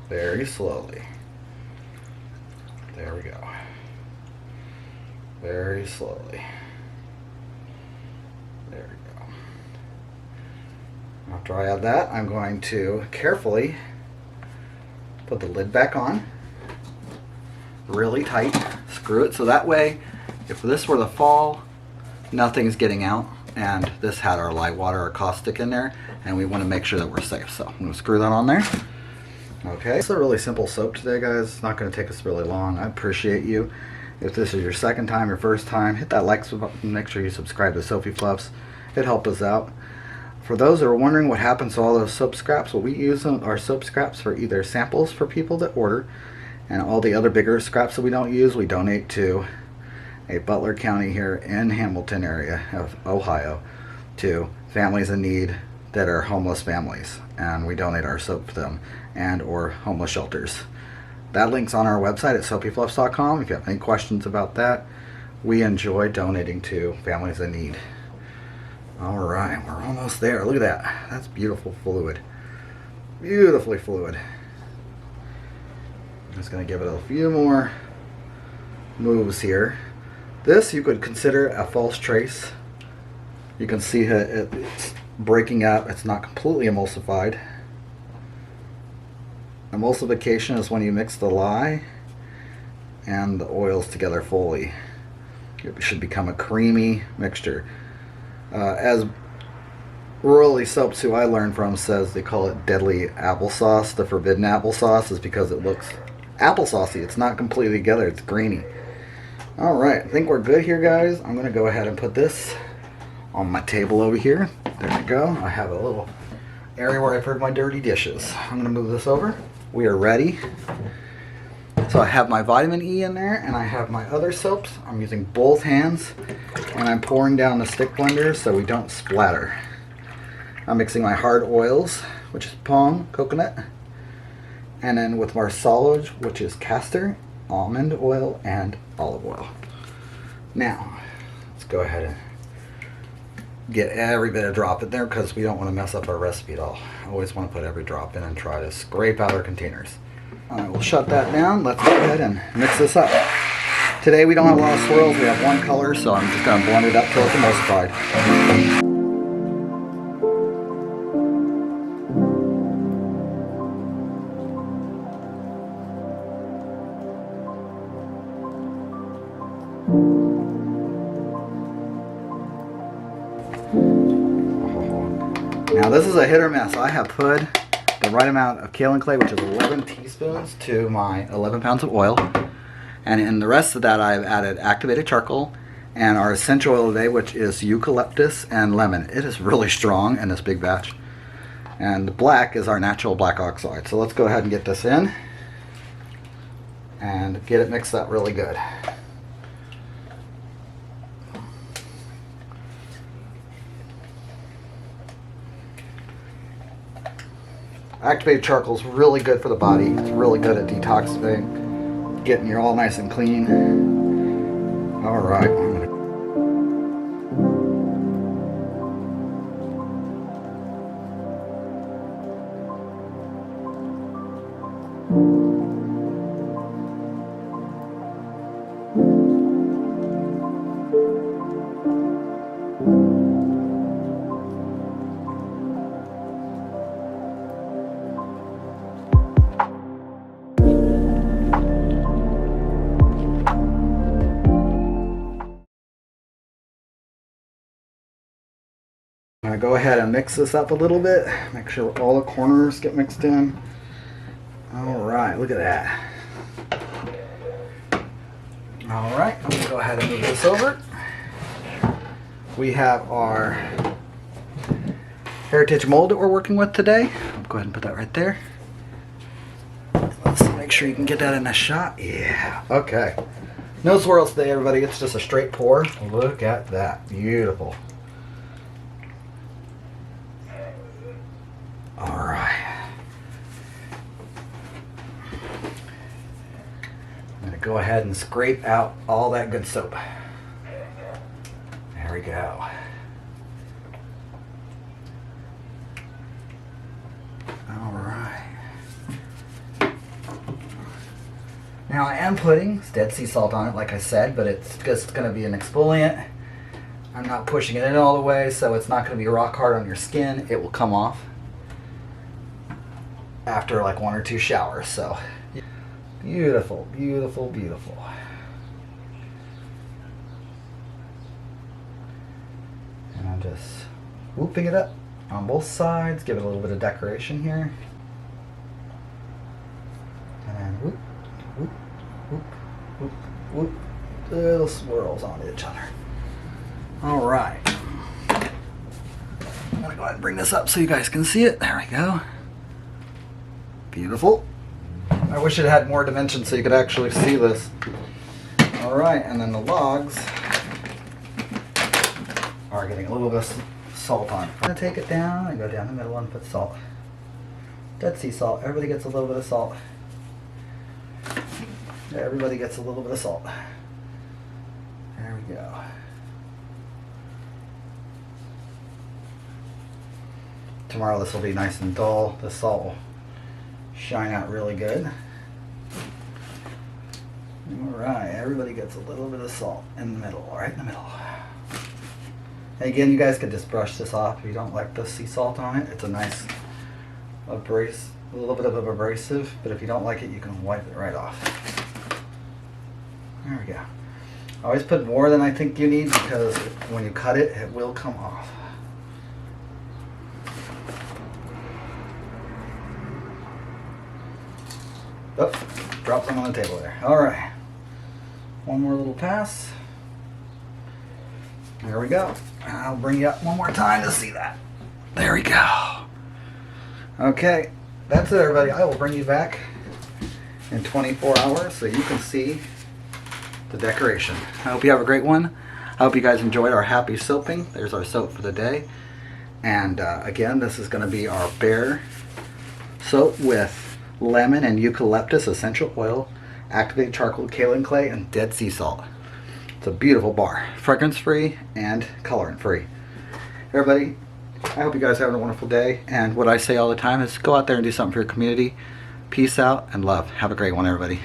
very slowly. There we go. Very slowly. There we go. After I add that, I'm going to carefully put the lid back on. Really tight. Screw it so that way, if this were to fall, nothing's getting out. And this had our light water or caustic in there, and we want to make sure that we're safe. So I'm going to screw that on there. Okay, it's a really simple soap today, guys. It's not going to take us really long. I appreciate you. If this is your second time, your first time, hit that like button. Make sure you subscribe to Soapy Fluffs. It helped us out. For those that are wondering what happens to all those soap scraps, what we use are soap scraps for either samples for people that order, and all the other bigger scraps that we don't use, we donate to a Butler County here in Hamilton area of Ohio to families in need that are homeless families, and we donate our soap to them and or homeless shelters. That link's on our website at soapyfluffs.com. If you have any questions about that, we enjoy donating to families in need. Alright, we're almost there. Look at that. That's beautiful fluid. Beautifully fluid. I'm just going to give it a few more moves here. This you could consider a false trace. You can see it's breaking up. It's not completely emulsified. Emulsification is when you mix the lye and the oils together fully. It should become a creamy mixture. As Royalty Soaps, who I learned from, says they call it deadly applesauce. The forbidden applesauce is because it looks applesaucey. It's not completely together. It's grainy. Alright, I think we're good here, guys. I'm going to go ahead and put this on my table over here. There we go. I have a little area where I put my dirty dishes. I'm going to move this over. We are ready. So I have my vitamin E in there, and I have my other soaps. I'm using both hands, and I'm pouring down the stick blender so we don't splatter. I'm mixing my hard oils, which is palm, coconut, and then with my solid, which is castor, almond oil, and olive oil. Now, let's go ahead and get every bit of drop in there because we don't want to mess up our recipe at all. I always want to put every drop in and try to scrape out our containers. Alright, we'll shut that down. Let's go ahead and mix this up. Today we don't have a lot of swirls. We have one color, so I'm just going to blend it up till it's emulsified. Now this is a hit or miss. I have put the right amount of kaolin clay, which is 11 teaspoons, to my 11 pounds of oil. And in the rest of that I've added activated charcoal and our essential oil today, which is eucalyptus and lemon. It is really strong in this big batch. And the black is our natural black oxide. So let's go ahead and get this in and get it mixed up really good. Activated charcoal is really good for the body. It's really good at detoxifying, getting you all nice and clean. All right. I'm going to go ahead and mix this up a little bit. Make sure all the corners get mixed in. Alright, look at that. Alright, I'm going to go ahead and move this over. We have our heritage mold that we're working with today. I'll go ahead and put that right there. Let's make sure you can get that in a shot. Yeah, okay. No swirls today, everybody. It's just a straight pour. Look at that. Beautiful. Alright. I'm going to go ahead and scrape out all that good soap. There we go. Alright. Now I am putting Dead Sea Salt on it, like I said, but it's just going to be an exfoliant. I'm not pushing it in all the way, so it's not going to be rock hard on your skin. It will come off after like 1 or 2 showers. So beautiful, beautiful, beautiful. And I'm just whooping it up on both sides, give it a little bit of decoration here. And then whoop, whoop, whoop, whoop, whoop. Little swirls on each other. All right. I'm gonna go ahead and bring this up so you guys can see it. There we go. Beautiful. I wish it had more dimension so you could actually see this. All right, and then the logs are getting a little bit of salt on. I'm gonna take it down and go down the middle and put salt. Dead sea salt. Everybody gets a little bit of salt. Everybody gets a little bit of salt. There we go. Tomorrow this will be nice and dull. The salt will shine out really good. Alright, everybody gets a little bit of salt in the middle, right in the middle. And again, you guys could just brush this off if you don't like the sea salt on it. It's a nice a little bit of an abrasive, but if you don't like it, you can wipe it right off. There we go. Always put more than I think you need because when you cut it, it will come off. Oh, drop some on the table there. All right. One more little pass. There we go. I'll bring you up one more time to see that. There we go. Okay, that's it, everybody. I will bring you back in 24 hours so you can see the decoration. I hope you have a great one. I hope you guys enjoyed our happy soaping. There's our soap for the day. And again, this is going to be our bare soap with lemon and eucalyptus essential oil, activated charcoal, kaolin clay, and dead sea salt. It's a beautiful bar, fragrance free and colorant free. Everybody, I hope you guys are having a wonderful day, and what I say all the time is go out there and do something for your community. Peace out and love. Have a great one, everybody.